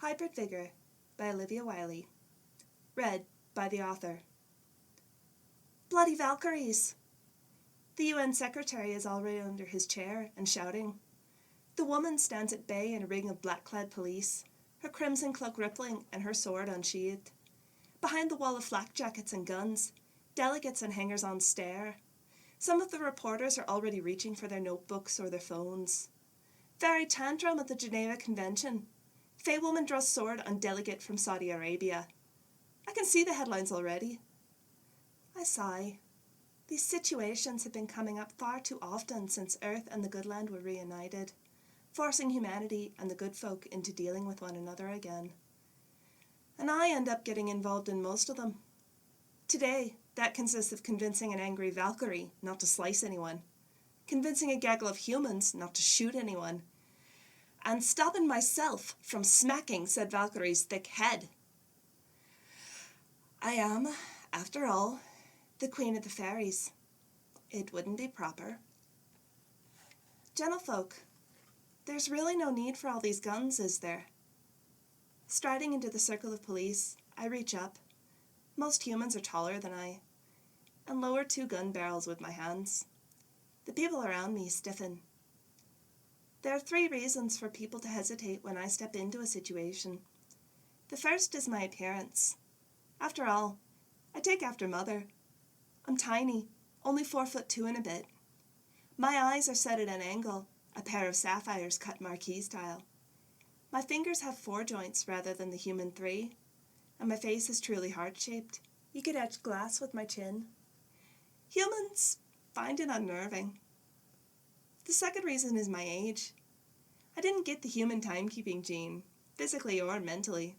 Hybrid Vigor by Olivia Wiley. Read by the author. Bloody Valkyries! The UN Secretary is already under his chair and shouting. The woman stands at bay in a ring of black-clad police, her crimson cloak rippling and her sword unsheathed. Behind the wall of flak jackets and guns, delegates and hangers-on stare. Some of the reporters are already reaching for their notebooks or their phones. Very tantrum at the Geneva Convention. Fey woman draws sword on delegate from Saudi Arabia. I can see the headlines already. I sigh. These situations have been coming up far too often since Earth and the good land were reunited, forcing humanity and the good folk into dealing with one another again. And I end up getting involved in most of them. Today, that consists of convincing an angry Valkyrie not to slice anyone, convincing a gaggle of humans not to shoot anyone, and stopping myself from smacking said Valkyrie's thick head. I am, after all, the Queen of the Fairies. It wouldn't be proper. Gentlefolk, there's really no need for all these guns, is there? Striding into the circle of police, I reach up. Most humans are taller than I, and lower 2 gun barrels with my hands. The people around me stiffen. There are 3 reasons for people to hesitate when I step into a situation. The first is my appearance. After all, I take after Mother. I'm tiny, only 4'2" and a bit. My eyes are set at an angle, a pair of sapphires cut marquee style. My fingers have 4 joints rather than the human 3, and my face is truly heart-shaped. You could etch glass with my chin. Humans find it unnerving. The second reason is my age. I didn't get the human timekeeping gene, physically or mentally.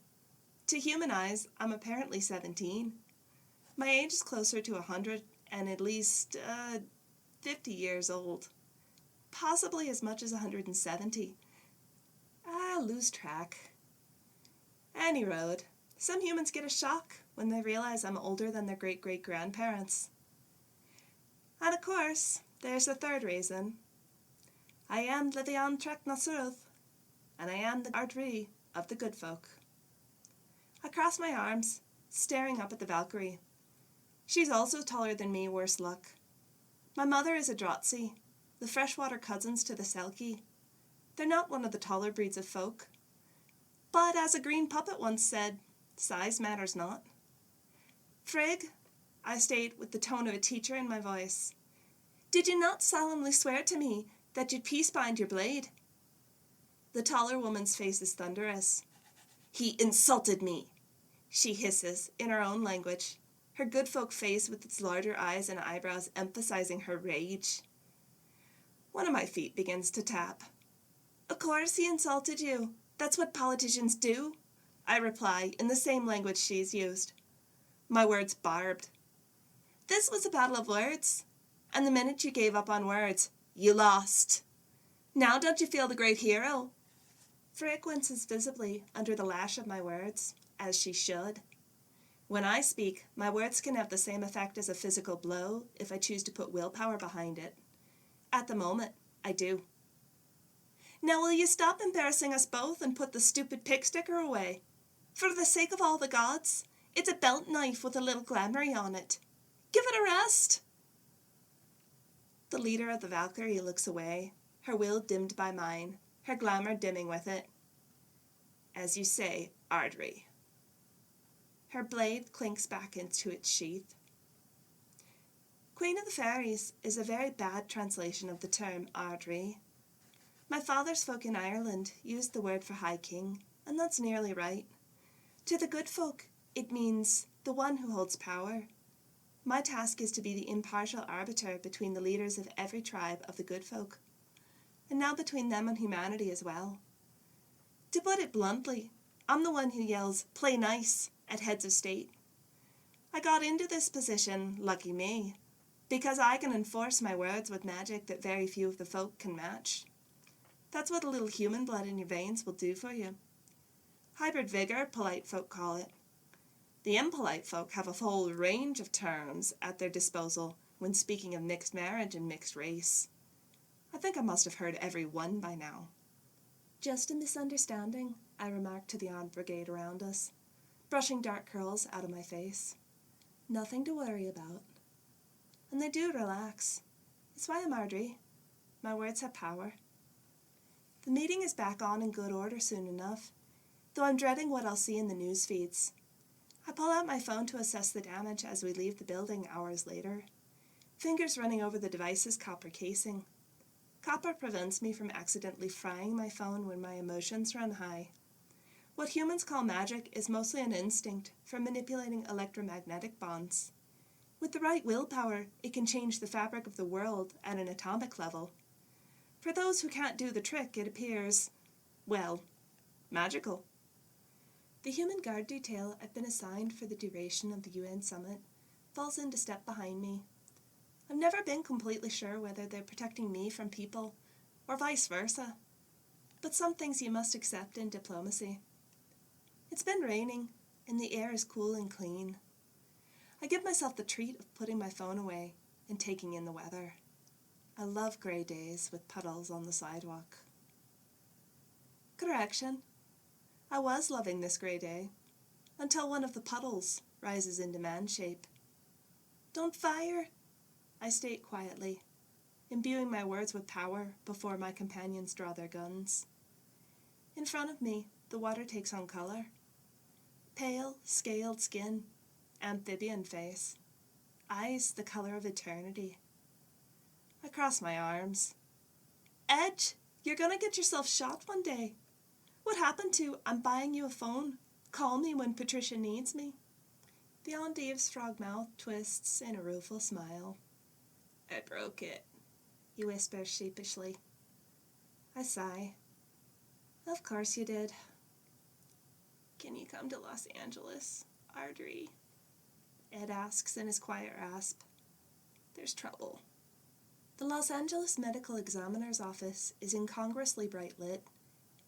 To human eyes, I'm apparently 17. My age is closer to 100 and at least 50 years old. Possibly as much as 170. I lose track. Any road, some humans get a shock when they realize I'm older than their great-great-grandparents. And of course, there's a third reason. I am Levian Trek Nasuruth, and I am the Ardri of the good folk. I cross my arms, staring up at the Valkyrie. She's also taller than me, worse luck. My mother is a Drotsi, the freshwater cousins to the Selkie. They're not one of the taller breeds of folk. But as a green puppet once said, size matters not. Frigg, I state with the tone of a teacher in my voice, did you not solemnly swear to me that you'd peace-bind your blade? The taller woman's face is thunderous. He insulted me, she hisses in her own language, her good folk face with its larger eyes and eyebrows emphasizing her rage. One of my feet begins to tap. Of course he insulted you. That's what politicians do, I reply in the same language she's used. My words barbed. This was a battle of words, and the minute you gave up on words, you lost. Now don't you feel the great hero? Frigg winces visibly under the lash of my words, as she should. When I speak, my words can have the same effect as a physical blow if I choose to put willpower behind it. At the moment, I do. Now will you stop embarrassing us both and put the stupid pig sticker away? For the sake of all the gods, it's a belt knife with a little glamoury on it. Give it a rest! The leader of the Valkyrie looks away, her will dimmed by mine, her glamour dimming with it. As you say, Ardri. Her blade clinks back into its sheath. Queen of the Fairies is a very bad translation of the term Ardri. My father's folk in Ireland used the word for High King, and that's nearly right. To the good folk, it means the one who holds power. My task is to be the impartial arbiter between the leaders of every tribe of the good folk, and now between them and humanity as well. To put it bluntly, I'm the one who yells, "Play nice," at heads of state. I got into this position, lucky me, because I can enforce my words with magic that very few of the folk can match. That's what a little human blood in your veins will do for you. Hybrid vigor, polite folk call it. The impolite folk have a whole range of terms at their disposal when speaking of mixed marriage and mixed race. I think I must have heard every one by now. Just a misunderstanding, I remarked to the armed brigade around us, brushing dark curls out of my face. Nothing to worry about. And they do relax. It's why I'm Ardry. My words have power. The meeting is back on in good order soon enough, though I'm dreading what I'll see in the news feeds. I pull out my phone to assess the damage as we leave the building hours later, fingers running over the device's copper casing. Copper prevents me from accidentally frying my phone when my emotions run high. What humans call magic is mostly an instinct for manipulating electromagnetic bonds. With the right willpower, it can change the fabric of the world at an atomic level. For those who can't do the trick, it appears, well, magical. The human guard detail I've been assigned for the duration of the UN summit falls into step behind me. I've never been completely sure whether they're protecting me from people or vice versa, but some things you must accept in diplomacy. It's been raining, and the air is cool and clean. I give myself the treat of putting my phone away and taking in the weather. I love grey days with puddles on the sidewalk. Correction. I was loving this grey day, until one of the puddles rises into man shape. Don't fire, I state quietly, imbuing my words with power before my companions draw their guns. In front of me, the water takes on colour. Pale, scaled skin, amphibian face, eyes the colour of eternity. I cross my arms. Edge, you're gonna get yourself shot one day. What happened to, I'm buying you a phone, call me when Patricia needs me? The endive's frog mouth twists in a rueful smile. I broke it, he whispers sheepishly. I sigh. Of course you did. Can you come to Los Angeles, Ardry? Ed asks in his quiet rasp. There's trouble. The Los Angeles Medical Examiner's office is incongruously bright lit,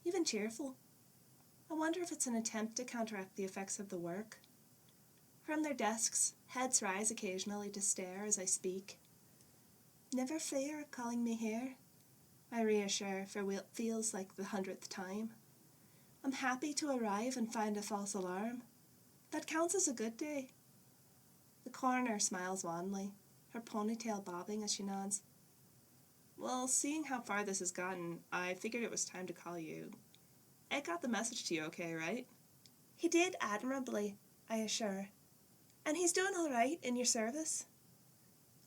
even cheerful. I wonder if it's an attempt to counteract the effects of the work. From their desks, heads rise occasionally to stare as I speak. Never fear calling me here, I reassure for what feels like the 100th time. I'm happy to arrive and find a false alarm. That counts as a good day. The coroner smiles wanly, her ponytail bobbing as she nods. Well, seeing how far this has gotten, I figured it was time to call you. Ed got the message to you okay, right? He did admirably, I assure. And he's doing all right in your service?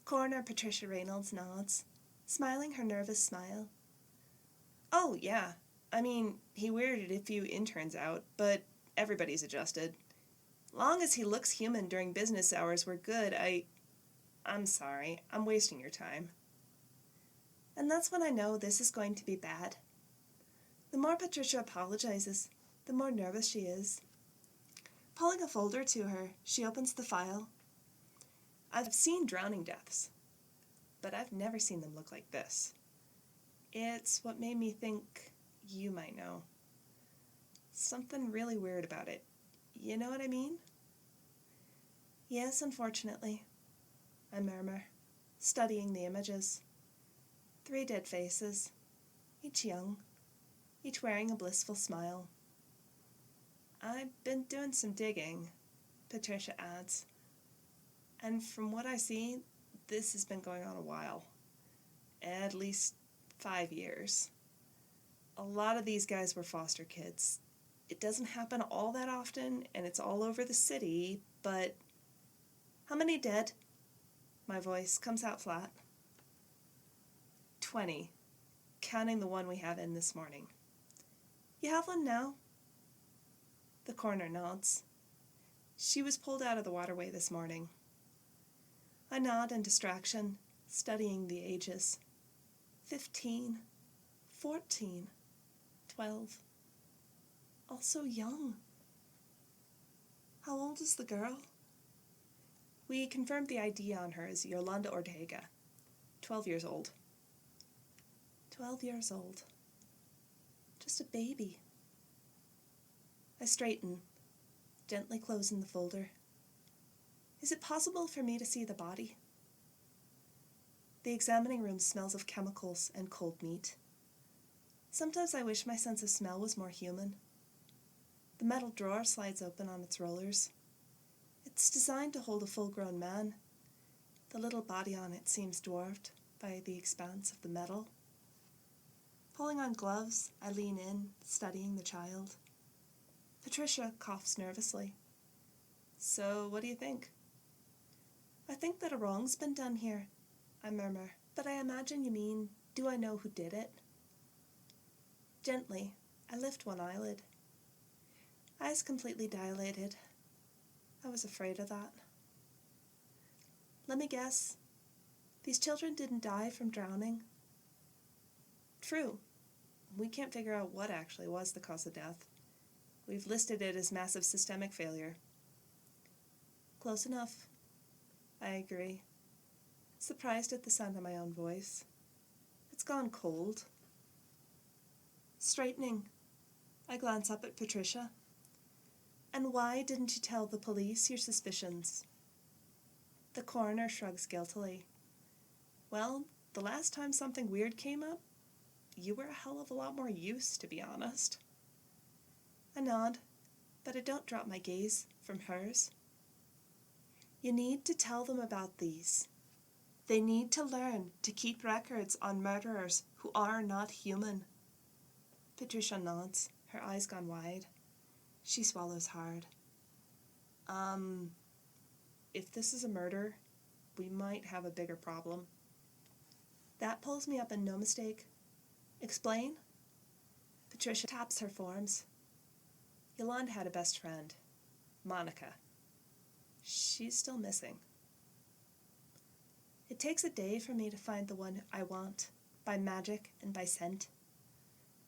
Coroner Patricia Reynolds nods, smiling her nervous smile. Oh, yeah. I mean, he weirded a few interns out, but everybody's adjusted. Long as he looks human during business hours, we're good. I'm sorry. I'm wasting your time. And that's when I know this is going to be bad. The more Patricia apologizes, the more nervous she is. Pulling a folder to her, she opens the file. I've seen drowning deaths, but I've never seen them look like this. It's what made me think you might know. Something really weird about it. You know what I mean? Yes, unfortunately, I murmur, studying the images. 3 dead faces, each young, each wearing a blissful smile. I've been doing some digging, Patricia adds, and from what I see, this has been going on a while. At least 5 years. A lot of these guys were foster kids. It doesn't happen all that often, and it's all over the city, but... How many dead? My voice comes out flat. 20, counting the one we have in this morning. You have one now? The coroner nods. She was pulled out of the waterway this morning. I nod in distraction, studying the ages. 15, 14, 12. All so young. How old is the girl? We confirmed the ID on her as Yolanda Ortega, 12 years old. 12 years old. Just a baby. I straighten, gently closing the folder. Is it possible for me to see the body? The examining room smells of chemicals and cold meat. Sometimes I wish my sense of smell was more human. The metal drawer slides open on its rollers. It's designed to hold a full-grown man. The little body on it seems dwarfed by the expanse of the metal. Pulling on gloves, I lean in, studying the child. Patricia coughs nervously. So, what do you think? I think that a wrong's been done here, I murmur. But I imagine you mean, do I know who did it? Gently, I lift one eyelid. Eyes completely dilated. I was afraid of that. Let me guess. These children didn't die from drowning. True. We can't figure out what actually was the cause of death. We've listed it as massive systemic failure. Close enough. I agree. Surprised at the sound of my own voice. It's gone cold. Straightening. I glance up at Patricia. And why didn't you tell the police your suspicions? The coroner shrugs guiltily. Well, the last time something weird came up, you were a hell of a lot more use, to be honest. I nod, but I don't drop my gaze from hers. You need to tell them about these. They need to learn to keep records on murderers who are not human. Patricia nods, her eyes gone wide. She swallows hard. If this is a murder, we might have a bigger problem. That pulls me up in no mistake. Explain? Patricia taps her forms. Yolande had a best friend, Monica. She's still missing. It takes a day for me to find the one I want, by magic and by scent.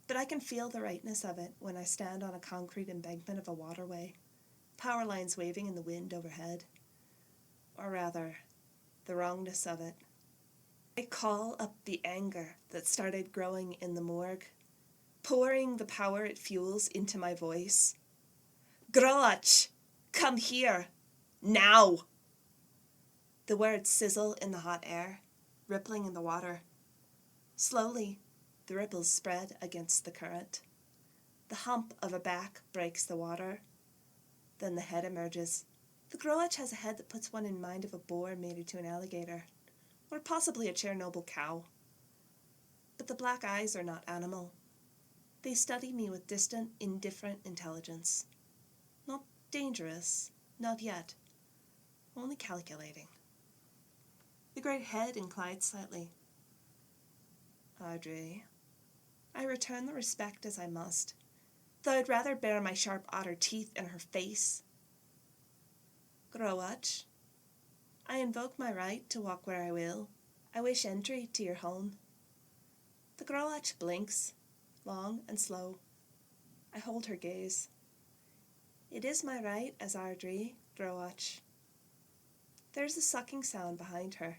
But I can feel the rightness of it when I stand on a concrete embankment of a waterway, power lines waving in the wind overhead. Or rather, the wrongness of it. I call up the anger that started growing in the morgue, pouring the power it fuels into my voice. Groach, come here, now! The words sizzle in the hot air, rippling in the water. Slowly, the ripples spread against the current. The hump of a back breaks the water. Then the head emerges. The Groach has a head that puts one in mind of a boar mated to an alligator, or possibly a Chernobyl cow. But the black eyes are not animal. They study me with distant, indifferent intelligence. Not dangerous, not yet. Only calculating. The great head inclines slightly. Audrey. I return the respect as I must, though I'd rather bare my sharp otter teeth in her face. Groach. I invoke my right to walk where I will. I wish entry to your home. The Groach blinks, long and slow. I hold her gaze. It is my right as Ardri, Groach. There's a sucking sound behind her.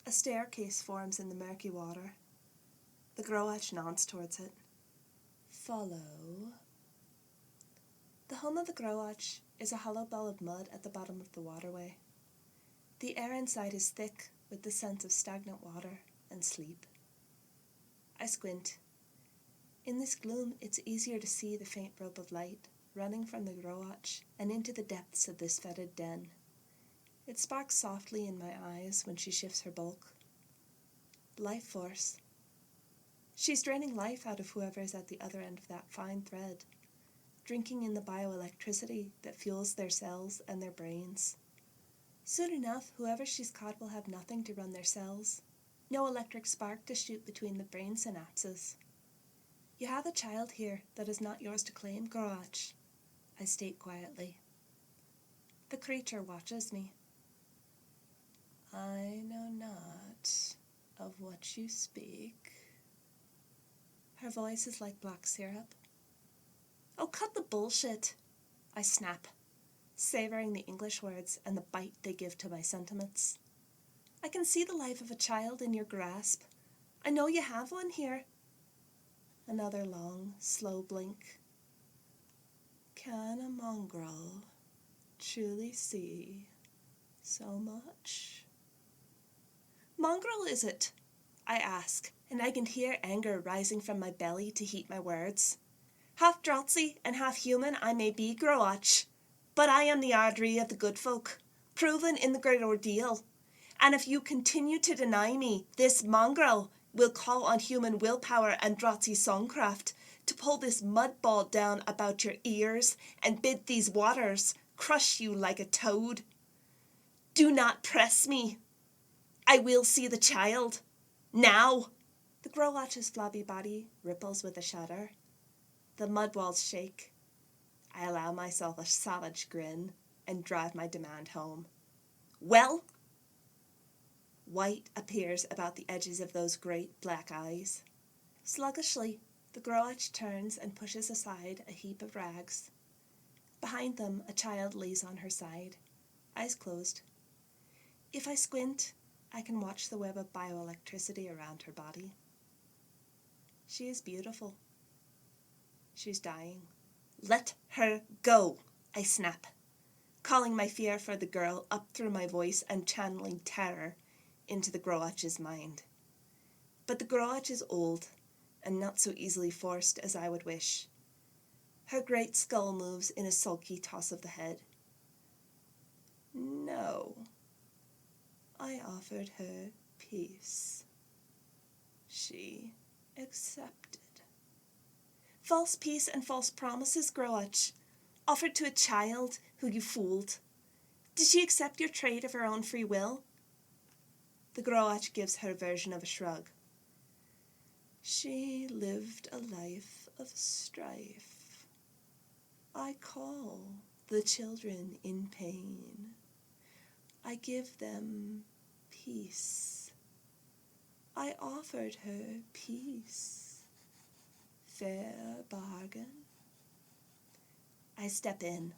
A staircase forms in the murky water. The Groach nods towards it. Follow. The home of the Groach is a hollow ball of mud at the bottom of the waterway. The air inside is thick with the scent of stagnant water and sleep. I squint. In this gloom, it's easier to see the faint rope of light running from the Groach and into the depths of this fetid den. It sparks softly in my eyes when she shifts her bulk. Life force. She's draining life out of whoever is at the other end of that fine thread, drinking in the bioelectricity that fuels their cells and their brains. Soon enough, whoever she's caught will have nothing to run their cells, no electric spark to shoot between the brain synapses. You have a child here that is not yours to claim, Groach, I state quietly. The creature watches me. I know not of what you speak. Her voice is like black syrup. Oh, cut the bullshit, I snap, savoring the English words and the bite they give to my sentiments. I can see the life of a child in your grasp. I know you have one here. Another long, slow blink. Can a mongrel truly see so much? Mongrel is it? I ask, and I can hear anger rising from my belly to heat my words. Half drotsy and half human I may be, Groach, but I am the Ardree of the good folk, proven in the great ordeal. And if you continue to deny me, this mongrel will call on human willpower and drotsy songcraft to pull this mud ball down about your ears and bid these waters crush you like a toad. Do not press me. I will see the child. Now. The Groach's flabby body ripples with a shudder. The mud walls shake. I allow myself a savage grin and drive my demand home. Well? White appears about the edges of those great black eyes. Sluggishly, the Groach turns and pushes aside a heap of rags. Behind them, a child lays on her side, eyes closed. If I squint, I can watch the web of bioelectricity around her body. She is beautiful. She's dying. Let her go, I snap, calling my fear for the girl up through my voice and channeling terror into the Groach's mind. But the Groach is old and not so easily forced as I would wish. Her great skull moves in a sulky toss of the head. No, I offered her peace. She accepted. False peace and false promises, Groach, offered to a child who you fooled. Did she accept your trade of her own free will? The Groach gives her version of a shrug. She lived a life of strife. I call the children in pain. I give them peace. I offered her peace. Fair bargain. I step in,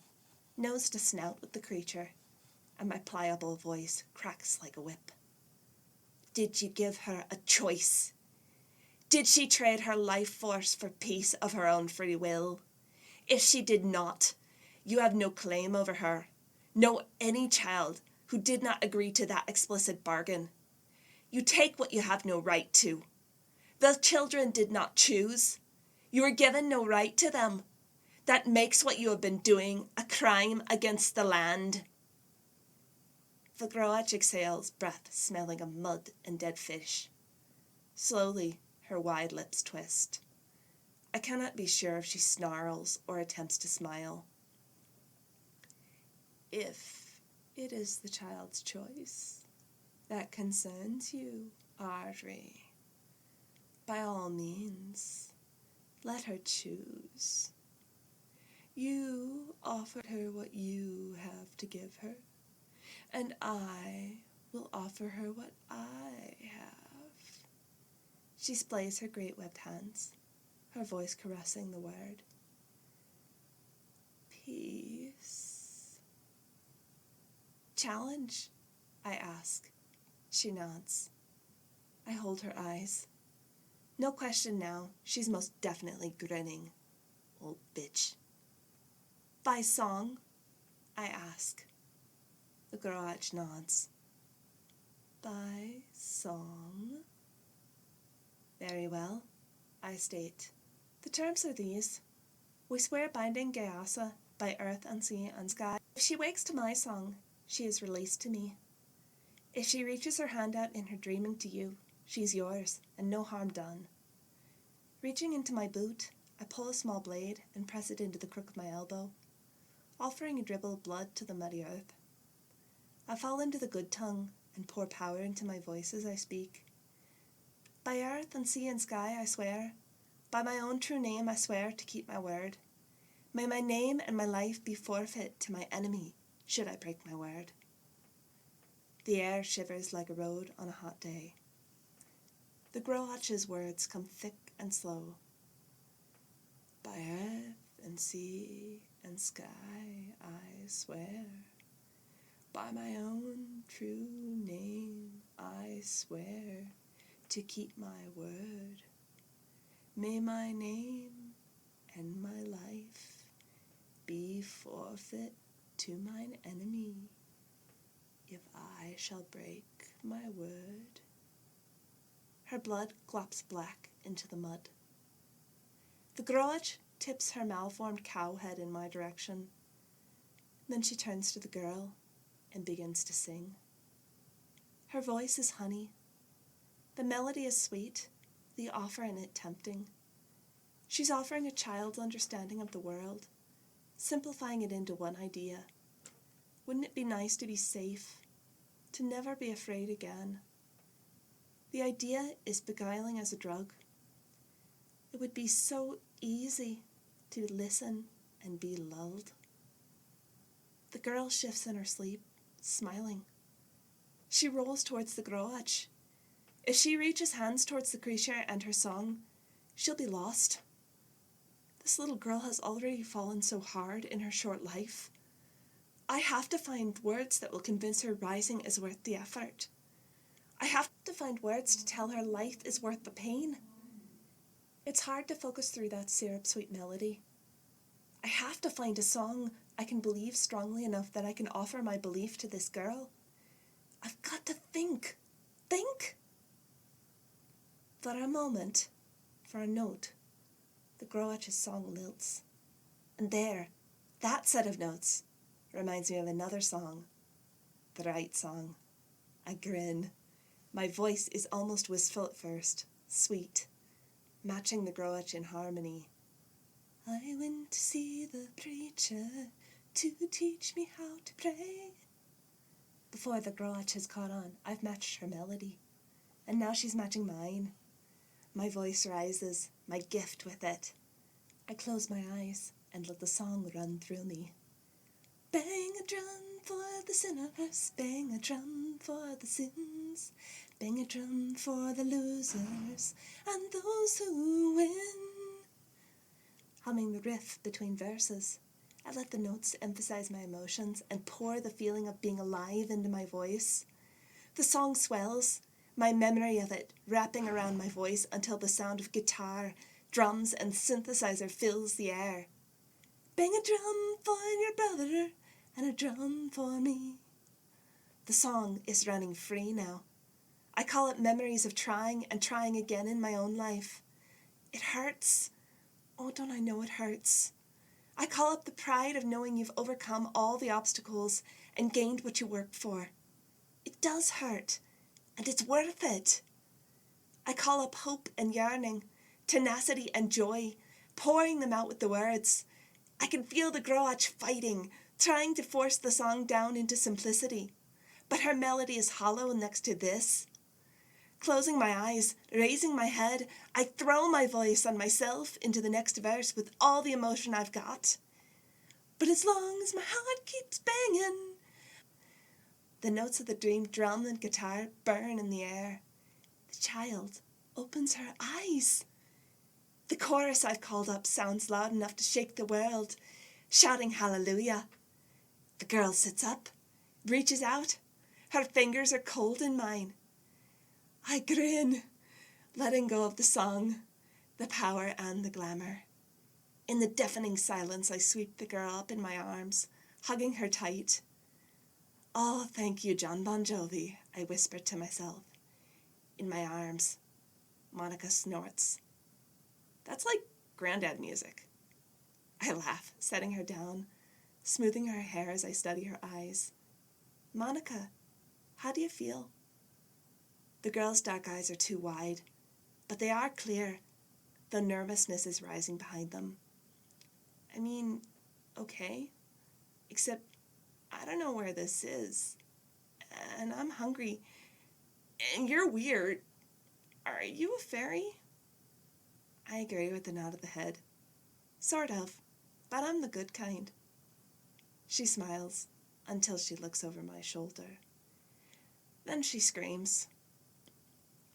nose to snout with the creature, and my pliable voice cracks like a whip. Did you give her a choice? Did she trade her life force for peace of her own free will? If she did not, you have no claim over her, no any child who did not agree to that explicit bargain. You take what you have no right to. The children did not choose. You were given no right to them. That makes what you have been doing a crime against the land. The Groach exhales breath smelling of mud and dead fish. Slowly, her wide lips twist. I cannot be sure if she snarls or attempts to smile. If it is the child's choice that concerns you, Ardree, by all means, let her choose. You offered her what you have to give her, and I will offer her what I have. She splays her great webbed hands, her voice caressing the word. Peace. Challenge, I ask. She nods. I hold her eyes. No question now, she's most definitely grinning. Old bitch. By song? I ask. The Groach nods. By song? Very well, I state. The terms are these. We swear binding Gaasa by earth and sea and sky. If she wakes to my song, she is released to me. If she reaches her hand out in her dreaming to you, she's yours, and no harm done. Reaching into my boot, I pull a small blade and press it into the crook of my elbow, offering a dribble of blood to the muddy earth. I fall into the good tongue and pour power into my voice as I speak. By earth and sea and sky I swear, by my own true name I swear to keep my word. May my name and my life be forfeit to my enemy, should I break my word. The air shivers like a road on a hot day. The Groach's words come thick and slow. By earth and sea and sky I swear, by my own true name I swear to keep my word. May my name and my life be forfeit to mine enemy, if I shall break my word. Her blood glops black into the mud. The Groach tips her malformed cow head in my direction. Then she turns to the girl and begins to sing. Her voice is honey. The melody is sweet, the offer in it tempting. She's offering a child's understanding of the world, simplifying it into one idea. Wouldn't it be nice to be safe, to never be afraid again? The idea is beguiling as a drug. It would be so easy to listen and be lulled. The girl shifts in her sleep, smiling. She rolls towards the garage. If she reaches hands towards the creature and her song, she'll be lost. This little girl has already fallen so hard in her short life. I have to find words that will convince her rising is worth the effort. I have to find words to tell her life is worth the pain. It's hard to focus through that syrup-sweet melody. I have to find a song I can believe strongly enough that I can offer my belief to this girl. I've got to think. Think! For a moment, for a note, the Groach's song lilts. And there, that set of notes, reminds me of another song. The right song. I grin. My voice is almost wistful at first, sweet, matching the Groach in harmony. I went to see the preacher to teach me how to pray. Before the Groach has caught on, I've matched her melody, and now she's matching mine. My voice rises, my gift with it. I close my eyes and let the song run through me. Bang a drum for the sinners, bang a drum for the sins, bang a drum for the losers and those who win. Humming the riff between verses, I let the notes emphasize my emotions and pour the feeling of being alive into my voice. The song swells, my memory of it wrapping around my voice until the sound of guitar, drums, and synthesizer fills the air. Bang a drum for your brother and a drum for me. The song is running free now. I call it memories of trying and trying again in my own life. It hurts. Oh, don't I know it hurts? I call up the pride of knowing you've overcome all the obstacles and gained what you worked for. It does hurt, and it's worth it. I call up hope and yearning, tenacity and joy, pouring them out with the words. I can feel the Groach fighting, trying to force the song down into simplicity. But her melody is hollow next to this. Closing my eyes, raising my head, I throw my voice and myself into the next verse with all the emotion I've got. But as long as my heart keeps banging, the notes of the dream drum and guitar burn in the air. The child opens her eyes. The chorus I've called up sounds loud enough to shake the world, shouting hallelujah. The girl sits up, reaches out. Her fingers are cold in mine. I grin, letting go of the song, the power and the glamour. In the deafening silence, I sweep the girl up in my arms, hugging her tight. Oh, thank you, John Bon Jovi, I whisper to myself. In my arms, Monica snorts. That's like granddad music. I laugh, setting her down, smoothing her hair as I study her eyes. Monica, how do you feel? The girl's dark eyes are too wide, but they are clear, though nervousness is rising behind them. I mean, okay, except I don't know where this is, and I'm hungry, and you're weird. Are you a fairy? I agree with a nod of the head. Sort of, but I'm the good kind. She smiles until she looks over my shoulder. Then she screams.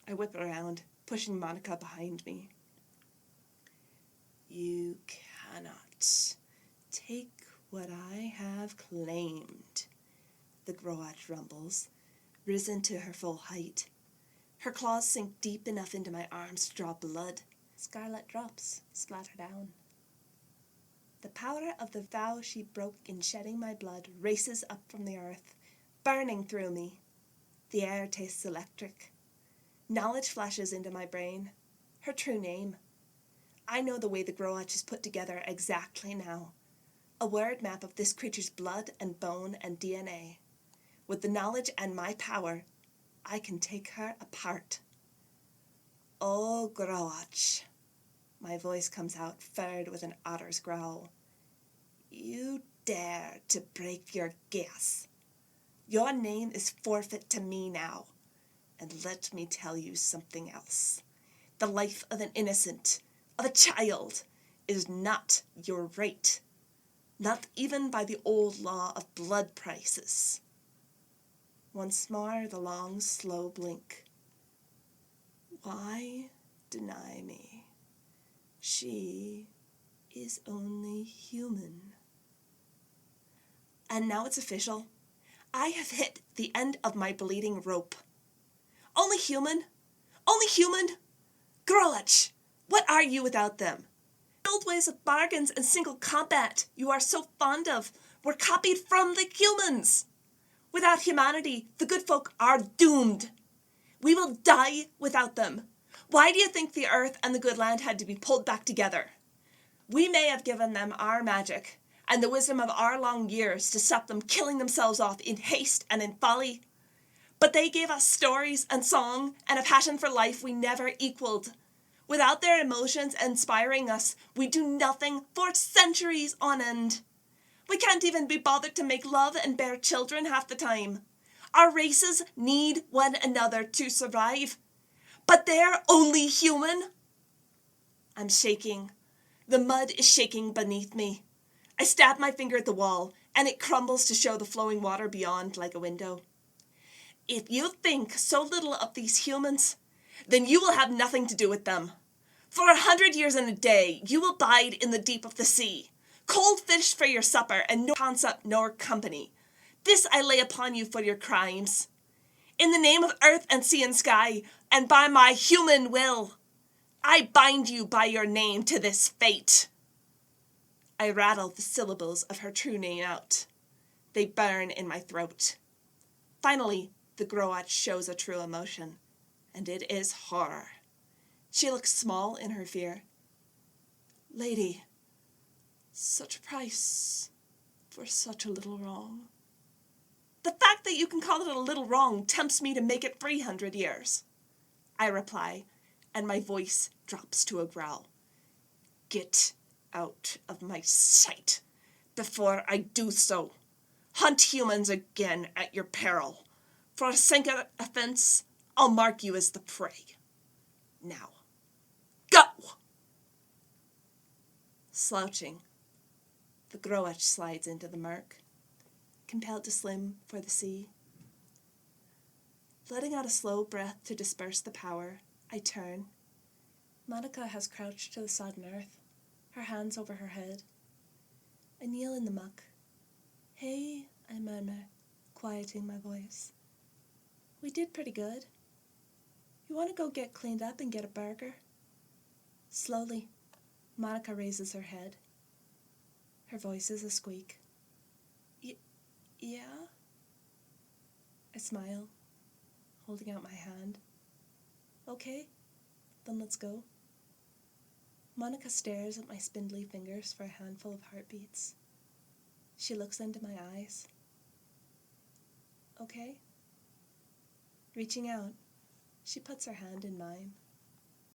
I whip around, pushing Monica behind me. You cannot take what I have claimed, the Groach rumbles, risen to her full height. Her claws sink deep enough into my arms to draw blood. Scarlet drops splatter down. The power of the vow she broke in shedding my blood races up from the earth, burning through me. The air tastes electric. Knowledge flashes into my brain. Her true name. I know the way the Groatch is put together exactly now. A word map of this creature's blood and bone and DNA. With the knowledge and my power, I can take her apart. Oh, Groatch. My voice comes out, furred with an otter's growl. You dare to break your gas. Your name is forfeit to me now. And let me tell you something else. The life of an innocent, of a child, is not your right. Not even by the old law of blood prices. Once more, the long, slow blink. Why deny me? She is only human. And now it's official. I have hit the end of my bleeding rope. Only human? Only human? Groatch, what are you without them? The old ways of bargains and single combat you are so fond of were copied from the humans. Without humanity, the good folk are doomed. We will die without them. Why do you think the earth and the good land had to be pulled back together? We may have given them our magic and the wisdom of our long years to stop them killing themselves off in haste and in folly. But they gave us stories and song and a passion for life we never equaled. Without their emotions inspiring us, we do nothing for centuries on end. We can't even be bothered to make love and bear children half the time. Our races need one another to survive. But they're only human. I'm shaking. The mud is shaking beneath me. I stab my finger at the wall, and it crumbles to show the flowing water beyond like a window. If you think so little of these humans, then you will have nothing to do with them. For 100 years and a day, you will bide in the deep of the sea. Cold fish for your supper, and no concept nor company. This I lay upon you for your crimes. In the name of earth and sea and sky, and by my human will, I bind you by your name to this fate. I rattle the syllables of her true name out. They burn in my throat. Finally, the Groatch shows a true emotion, and it is horror. She looks small in her fear. Lady, such a price for such a little wrong. The fact that you can call it a little wrong tempts me to make it 300 years. I reply, and my voice drops to a growl. Get out of my sight before I do so. Hunt humans again at your peril. For a second offense, I'll mark you as the prey. Now, go! Slouching, the Groatch slides into the murk, compelled to swim for the sea. Letting out a slow breath to disperse the power, I turn. Monica has crouched to the sodden earth, her hands over her head. I kneel in the muck. Hey, I murmur, quieting my voice. We did pretty good. You want to go get cleaned up and get a burger? Slowly, Monica raises her head. Her voice is a squeak. Yeah? I smile, holding out my hand. Okay, then let's go. Monica stares at my spindly fingers for a handful of heartbeats. She looks into my eyes. Okay? Reaching out, she puts her hand in mine.